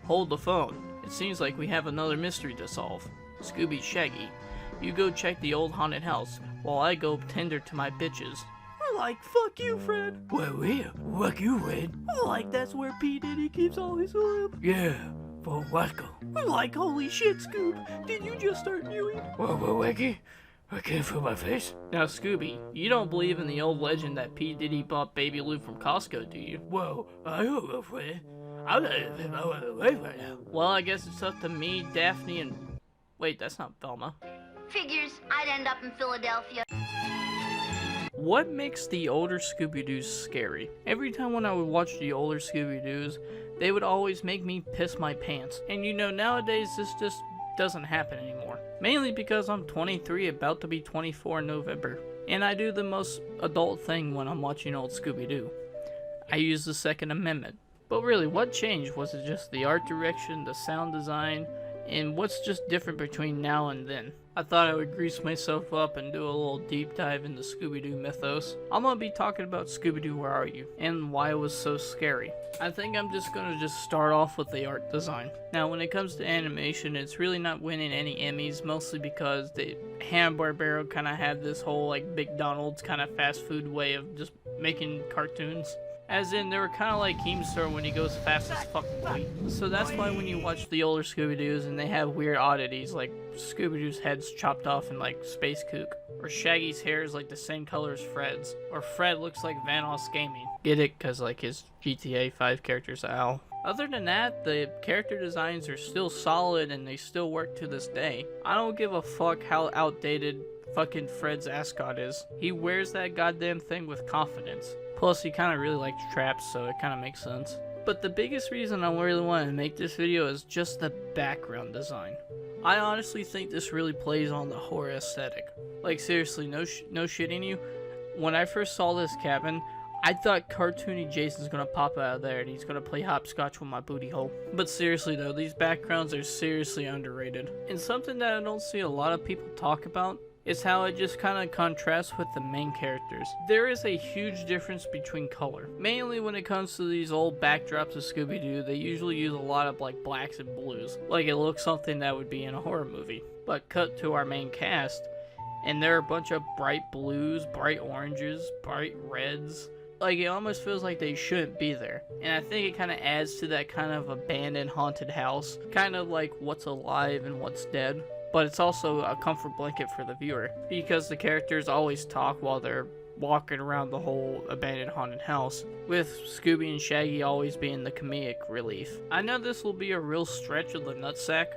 Hold the phone. It seems like we have another mystery to solve. Scooby, Shaggy, you go check the old haunted house, while I go tender to my bitches. I like fuck you, Fred. Well, yeah, fuck you, Red. I like that's where P. Diddy keeps all his oil. Yeah, for Wacko. I like holy shit, Scoob. Did you just start mewing? Whoa, Wacky, I can't feel my face. Now, Scooby, you don't believe in the old legend that P. Diddy bought Baby Lou from Costco, do you? Whoa, I don't know, Fred. I'm not even out of the way right now. Well, I guess it's up to me, Daphne, and... Wait, that's not Velma. Figures I'd end up in Philadelphia. What makes the older Scooby-Doos scary? Every time when I would watch the older Scooby-Doos, they would always make me piss my pants. And you know, nowadays this just doesn't happen anymore. Mainly because I'm 23, about to be 24 in November. And I do the most adult thing when I'm watching old Scooby-Doo. I use the Second Amendment. But really, what changed? Was it just the art direction, the sound design, and what's just different between now and then? I thought I would grease myself up and do a little deep dive into Scooby-Doo mythos. I'm gonna be talking about Scooby-Doo Where Are You? And why it was so scary. I think I'm just gonna start off with the art design. Now when it comes to animation, it's really not winning any Emmys, mostly because the Hanna-Barbera kind of had this whole like McDonald's kind of fast food way of just making cartoons. As in, they were kind of like Keemstar when he goes fast as fuck. So that's why when you watch the older Scooby-Doos and they have weird oddities, like Scooby-Doo's head's chopped off in like Space Kook, or Shaggy's hair is like the same color as Fred's, or Fred looks like Vanoss Gaming. Get it? Cause like his GTA 5 character's Al. Other than that, the character designs are still solid and they still work to this day. I don't give a fuck how outdated fucking Fred's ascot is. He wears that goddamn thing with confidence. Plus, he kind of really likes traps, so it kind of makes sense. But the biggest reason I really wanted to make this video is just the background design. I honestly think this really plays on the horror aesthetic. Like seriously, no shitting you. When I first saw this cabin, I thought cartoony Jason's gonna pop out of there and he's gonna play hopscotch with my booty hole. But seriously though, these backgrounds are seriously underrated. And something that I don't see a lot of people talk about is how it just kind of contrasts with the main characters. There is a huge difference between color. Mainly when it comes to these old backdrops of Scooby-Doo, they usually use a lot of like blacks and blues. Like it looks something that would be in a horror movie. But cut to our main cast, and there are a bunch of bright blues, bright oranges, bright reds. Like it almost feels like they shouldn't be there. And I think it kind of adds to that kind of abandoned haunted house. Kind of like what's alive and what's dead. But it's also a comfort blanket for the viewer, because the characters always talk while they're walking around the whole abandoned haunted house, with Scooby and Shaggy always being the comedic relief. I know this will be a real stretch of the nutsack,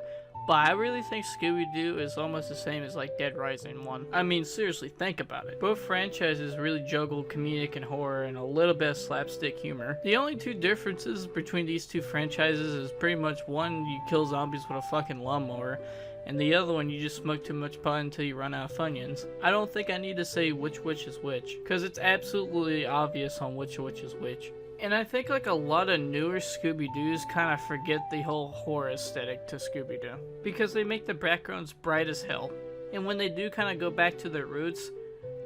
but I really think Scooby-Doo is almost the same as like Dead Rising 1. I mean seriously, think about it. Both franchises really juggle comedic and horror and a little bit of slapstick humor. The only two differences between these two franchises is pretty much one, you kill zombies with a fucking lawnmower, and the other one, you just smoke too much pot until you run out of Funyuns. I don't think I need to say which is which, because it's absolutely obvious on which is which. And I think like a lot of newer Scooby-Doos kind of forget the whole horror aesthetic to Scooby-Doo, because they make the backgrounds bright as hell. And when they do kind of go back to their roots,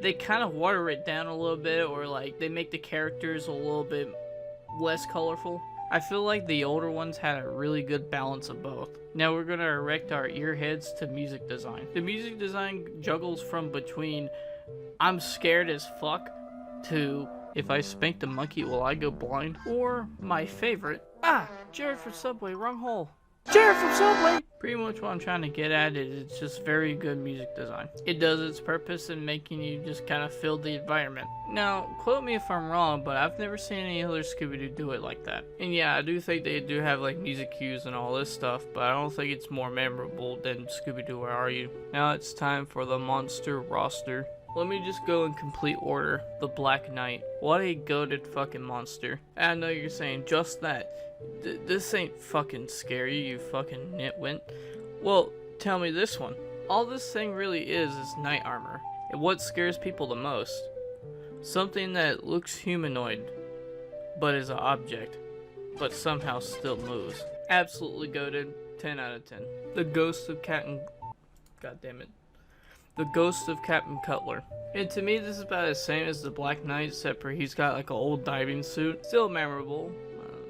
they kind of water it down a little bit, or like they make the characters a little bit less colorful. I feel like the older ones had a really good balance of both. Now we're going to erect our ear heads to music design. The music design juggles from between I'm scared as fuck to if I spank the monkey will I go blind, or my favorite, Jared from Subway, wrong hole. Jared from Subway! Pretty much what I'm trying to get at is it's just very good music design. It does its purpose in making you just kind of feel the environment. Now, quote me if I'm wrong, but I've never seen any other Scooby-Doo do it like that. And yeah, I do think they do have like music cues and all this stuff, but I don't think it's more memorable than Scooby-Doo Where Are You? Now it's time for the monster roster. Let me just go in complete order. The Black Knight. What a goated fucking monster. I know you're saying just that. This ain't fucking scary, you fucking nitwit. Well, tell me this one. All this thing really is knight armor. And what scares people the most? Something that looks humanoid, but is an object, but somehow still moves. Absolutely goated. 10 out of 10. The Ghost of Captain... God damn it. The Ghost of Captain Cutler. And to me, this is about the same as the Black Knight, except for he's got like an old diving suit. Still memorable.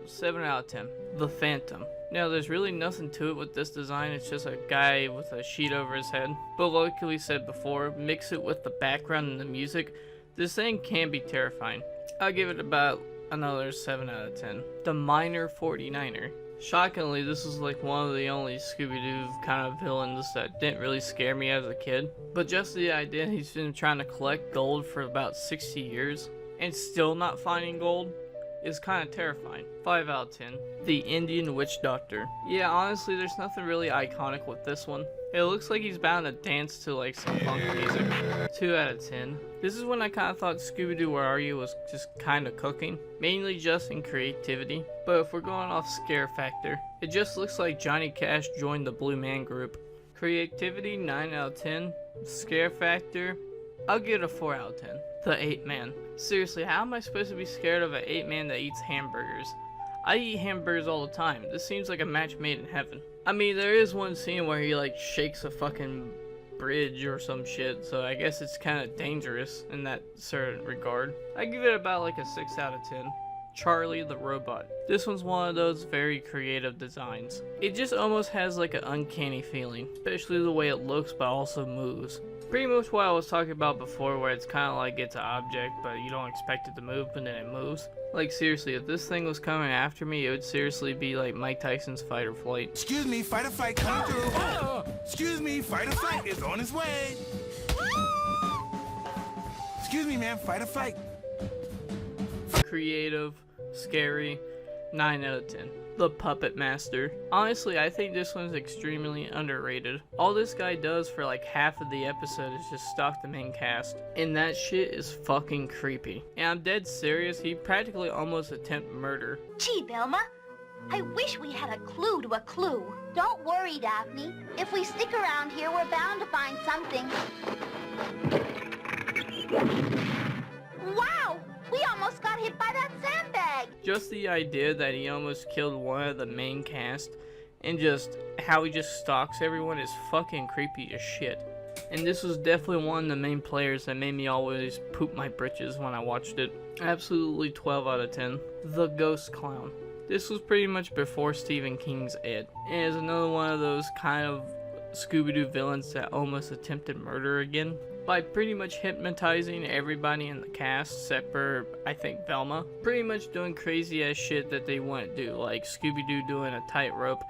7 out of 10. The Phantom. Now, there's really nothing to it with this design, it's just a guy with a sheet over his head. But like we said before, mix it with the background and the music, this thing can be terrifying. I'll give it about another 7 out of 10. The Minor 49er. Shockingly, this is like one of the only Scooby-Doo kind of villains that didn't really scare me as a kid. But just the idea he's been trying to collect gold for about 60 years and still not finding gold is kind of terrifying. 5 out of 10. The Indian Witch Doctor. Yeah, honestly, there's nothing really iconic with this one. It looks like he's bound to dance to like some funk music. 2 out of 10. This is when I kind of thought Scooby-Doo Where Are You was just kind of cooking. Mainly just in creativity. But if we're going off scare factor, it just looks like Johnny Cash joined the Blue Man Group. Creativity, 9 out of 10. Scare factor, I'll give it a 4 out of 10. The 8-Man. Seriously, how am I supposed to be scared of an 8-man that eats hamburgers? I eat hamburgers all the time. This seems like a match made in heaven. I mean, there is one scene where he like shakes a fucking bridge or some shit, so I guess it's kind of dangerous in that certain regard. I give it about like a 6 out of 10. Charlie the Robot. This one's one of those very creative designs. It just almost has like an uncanny feeling, especially the way it looks but also moves. Pretty much what I was talking about before, where it's kind of like it's an object but you don't expect it to move, but then it moves. Like seriously, if this thing was coming after me, it would seriously be like Mike Tyson's Fight or Flight. Excuse me, fight or flight coming through. Excuse me, fight or flight is on its way. Excuse me, man, fight or flight. Creative, scary, 9 out of 10. The Puppet Master. Honestly, I think this one's extremely underrated. All this guy does for like half of the episode is just stalk the main cast. And that shit is fucking creepy. And I'm dead serious, he practically almost attempt murder. Gee, Velma, I wish we had a clue to a clue. Don't worry, Daphne. If we stick around here, we're bound to find something. Wow! We almost got hit by that sandbag! Just the idea that he almost killed one of the main cast and just how he just stalks everyone is fucking creepy as shit. And this was definitely one of the main players that made me always poop my britches when I watched it. Absolutely 12 out of 10. The Ghost Clown. This was pretty much before Stephen King's It. And is another one of those kind of Scooby-Doo villains that almost attempted murder again. By pretty much hypnotizing everybody in the cast except for, I think, Velma. Pretty much doing crazy ass shit that they wouldn't do, like Scooby-Doo doing a tightrope,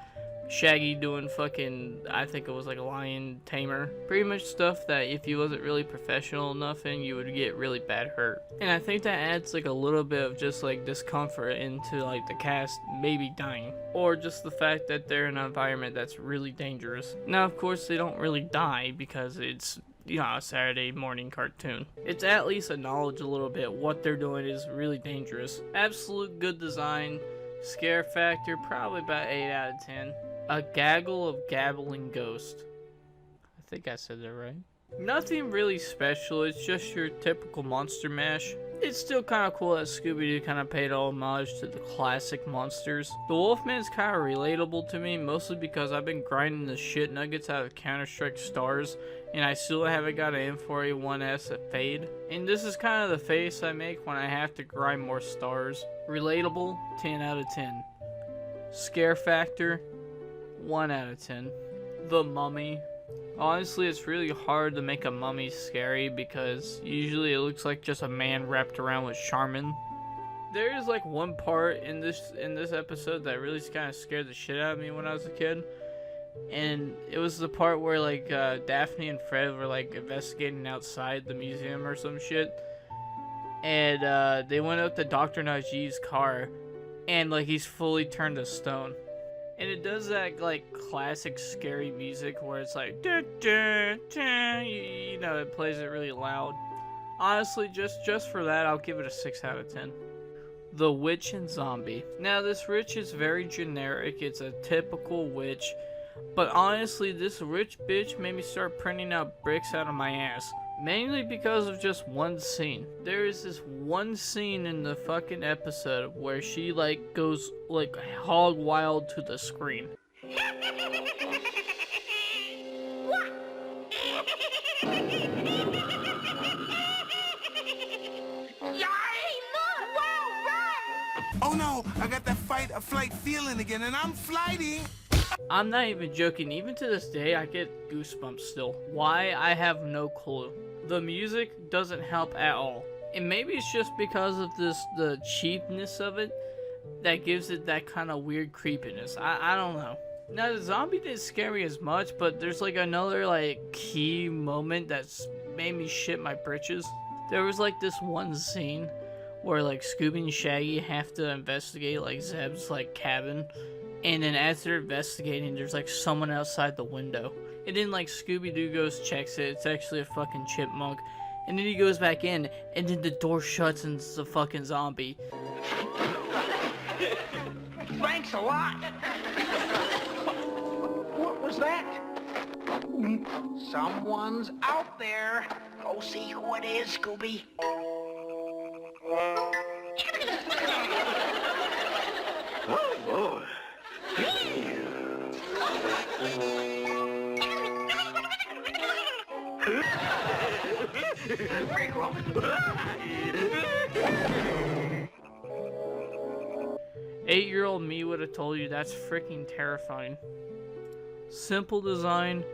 Shaggy doing fucking, I think it was like a lion tamer. Pretty much stuff that if you wasn't really professional enough in, you would get really bad hurt. And I think that adds like a little bit of just like discomfort into like the cast maybe dying. Or just the fact that they're in an environment that's really dangerous. Now of course they don't really die because it's, you know, a Saturday morning cartoon. It's at least acknowledge a little bit what they're doing is really dangerous. Absolute good design. Scare factor, probably about 8 out of 10. A gaggle of gabbling ghost. I think I said that right. Nothing really special, it's just your typical monster mash. It's still kind of cool that Scooby-Doo kind of paid homage to the classic monsters. The Wolfman's kind of relatable to me, mostly because I've been grinding the shit nuggets out of Counter-Strike stars, and I still haven't got an M4A1S at Fade. And this is kind of the face I make when I have to grind more stars. Relatable, 10 out of 10. Scare factor, 1 out of 10. The Mummy. Honestly, it's really hard to make a mummy scary because usually it looks like just a man wrapped around with Charmin. There is like one part in this episode that really kind of scared the shit out of me when I was a kid. And it was the part where like Daphne and Fred were like investigating outside the museum or some shit. And they went up to Dr. Najib's car and like he's fully turned to stone. And it does that like classic scary music where it's like you know, it plays it really loud. Honestly, just for that I'll give it a 6 out of 10. The Witch and Zombie. Now this witch is very generic, it's a typical witch, but honestly this rich bitch made me start printing out bricks out of my ass. Mainly because of just one scene. There is this one scene in the fucking episode where she like goes like hog wild to the screen. Oh no, I got that fight or flight feeling again, and I'm flighting. I'm not even joking, even to this day I get goosebumps still. Why? I have no clue. The music doesn't help at all. And maybe it's just because of the cheapness of it that gives it that kind of weird creepiness. I don't know. Now the zombie didn't scare me as much, but there's like another like key moment that's made me shit my britches. There was like this one scene where like Scooby and Shaggy have to investigate like Zeb's like cabin, and then as they're investigating there's like someone outside the window, and then like Scooby-Doo goes checks it, it's actually a fucking chipmunk, and then he goes back in and then the door shuts and it's a fucking zombie. Thanks a lot. What was that? Someone's out there. Go see who it is, Scooby. Eight-year-old me would have told you that's freaking terrifying. Simple design,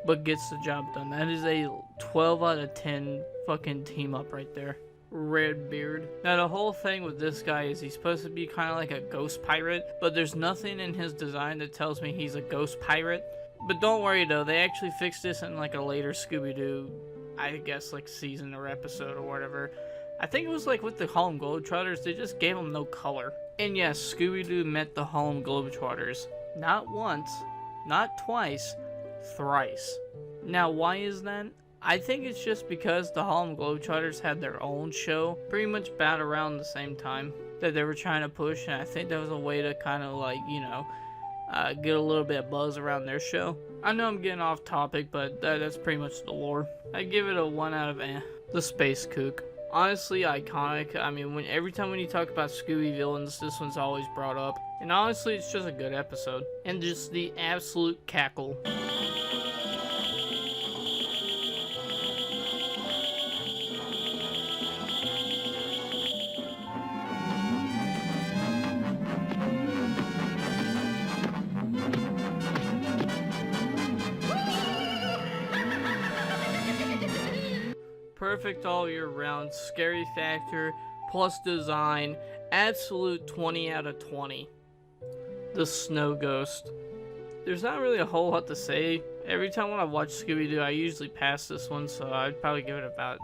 but gets the job done. That is a 12 out of 10 fucking team up right there. Red beard. Now the whole thing with this guy is he's supposed to be kind of like a ghost pirate, but there's nothing in his design that tells me he's a ghost pirate. But don't worry though, they actually fixed this in like a later Scooby-Doo, I guess like season or episode or whatever. I think it was like with the Harlem Globetrotters, they just gave them no color. And yes, Scooby-Doo met the Harlem Globetrotters. Not once, not twice, thrice. Now why is that? I think it's just because the Harlem Globetrotters had their own show pretty much about around the same time that they were trying to push, and I think that was a way to kind of like, you know, get a little bit of buzz around their show. I know I'm getting off topic, but that's pretty much the lore. I give it a 1 out of The Space Kook. Honestly, iconic. I mean, every time when you talk about Scooby villains, this one's always brought up. And honestly, it's just a good episode. And just the absolute cackle. Perfect all year round, scary factor, plus design, absolute 20 out of 20. The Snow Ghost. There's not really a whole lot to say. Every time when I watch Scooby-Doo, I usually pass this one, so I'd probably give it about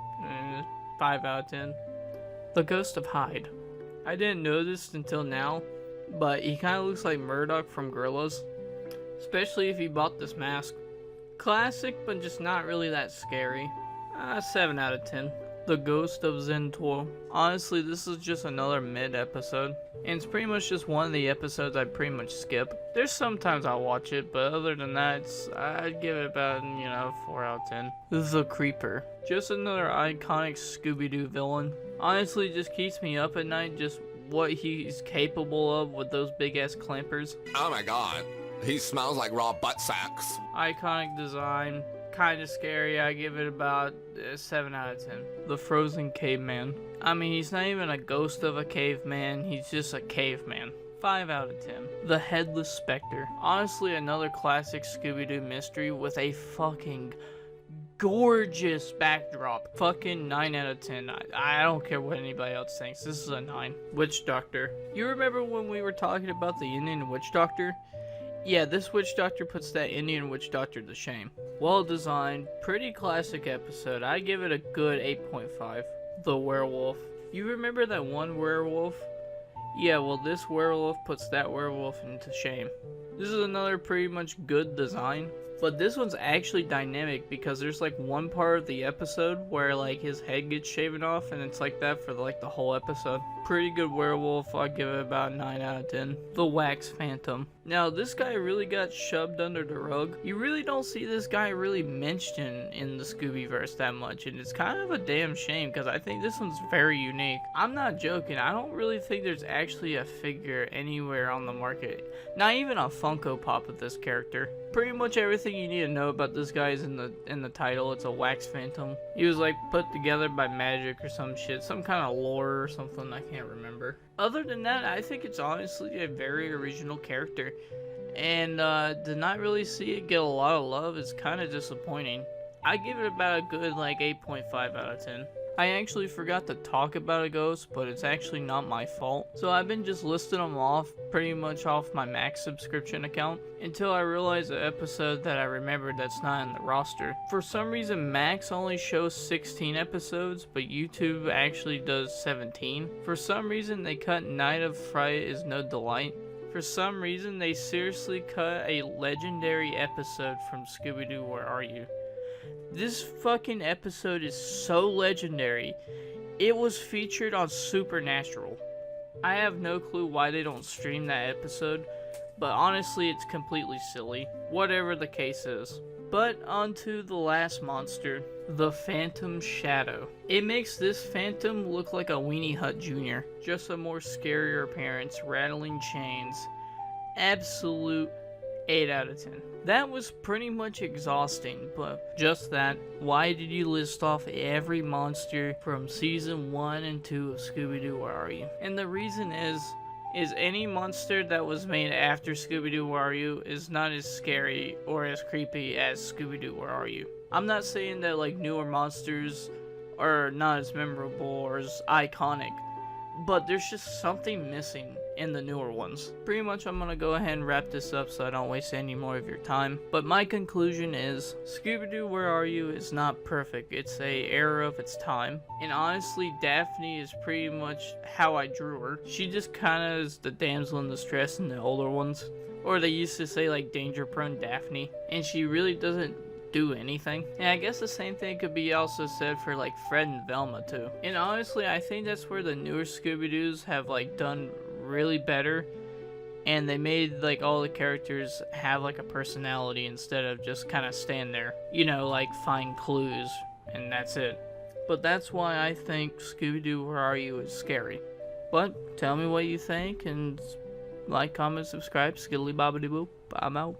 5 out of 10. The Ghost of Hyde. I didn't know this until now, but he kind of looks like Murdoch from Gorillaz, especially if he bought this mask. Classic, but just not really that scary. 7 out of 10. The Ghost of Zentor. Honestly, this is just another mid-episode, and it's pretty much just one of the episodes I pretty much skip. There's sometimes I'll watch it, but other than that, I'd give it about, 4 out of 10. The Creeper. Just another iconic Scooby-Doo villain. Honestly, just keeps me up at night, just what he's capable of with those big-ass clampers. Oh my god, he smells like raw butt sacks. Iconic design. Kind of scary. I give it about 7 out of 10. The Frozen Caveman. I mean, he's not even a ghost of a caveman, he's just a caveman. 5 out of 10. The Headless Spectre. Honestly, another classic Scooby-Doo mystery with a fucking gorgeous backdrop. Fucking 9 out of 10. I don't care what anybody else thinks. This is a 9. Witch Doctor. You remember when we were talking about the Indian Witch Doctor? Yeah, this witch doctor puts that Indian witch doctor to shame. Well designed, pretty classic episode. I give it a good 8.5. The Werewolf. You remember that one werewolf? Yeah, well this werewolf puts that werewolf into shame. This is another pretty much good design. But this one's actually dynamic because there's like one part of the episode where like his head gets shaven off, and it's like that for like the whole episode. Pretty good werewolf. I'll give it about 9 out of 10. The Wax Phantom. Now this guy really got shoved under the rug. You really don't see this guy really mentioned in the Scoobyverse that much, and it's kind of a damn shame because I think this one's very unique. I'm not joking. I don't really think there's actually a figure anywhere on the market, not even a Funko Pop of this character. Pretty much everything you need to know about this guy is in the title. It's a wax phantom. He was like put together by magic or some shit, some kind of lore or something, I can't remember. Other than that, I think it's honestly a very original character, and to not really see it get a lot of love is kind of disappointing. I give it about a good like 8.5 out of 10. I actually forgot to talk about a ghost, but it's actually not my fault. So I've been just listing them off pretty much off my Max subscription account until I realized an episode that I remembered that's not in the roster. For some reason Max only shows 16 episodes, but YouTube actually does 17. For some reason they cut Night of Fright is No Delight. For some reason they seriously cut a legendary episode from Scooby-Doo Where Are You? This fucking episode is so legendary. It was featured on Supernatural. I have no clue why they don't stream that episode, but honestly it's completely silly. Whatever the case is. But onto the last monster, the Phantom Shadow. It makes this phantom look like a Weenie Hut Jr. Just a more scarier appearance, rattling chains. Absolute 8 out of 10. That was pretty much exhausting, but just that, why did you list off every monster from season 1 and 2 of Scooby-Doo Where Are You? And the reason is any monster that was made after Scooby-Doo Where Are You is not as scary or as creepy as Scooby-Doo Where Are You? I'm not saying that like newer monsters are not as memorable or as iconic, but there's just something missing in the newer ones. Pretty much I'm gonna go ahead and wrap this up so I don't waste any more of your time. But my conclusion is Scooby-Doo Where Are You is not perfect. It's a error of its time. And honestly, Daphne is pretty much how I drew her. She just kinda is the damsel in distress in the older ones. Or they used to say like danger prone Daphne. And she really doesn't do anything. And I guess the same thing could be also said for like Fred and Velma too. And honestly, I think that's where the newer Scooby-Doos have like done really better, and they made like all the characters have like a personality instead of just kind of stand there, you know, like find clues and that's it. But that's why I think Scooby-Doo Where Are You is scary. But tell me what you think, and like, comment, subscribe, skiddly bobbity boop. I'm out.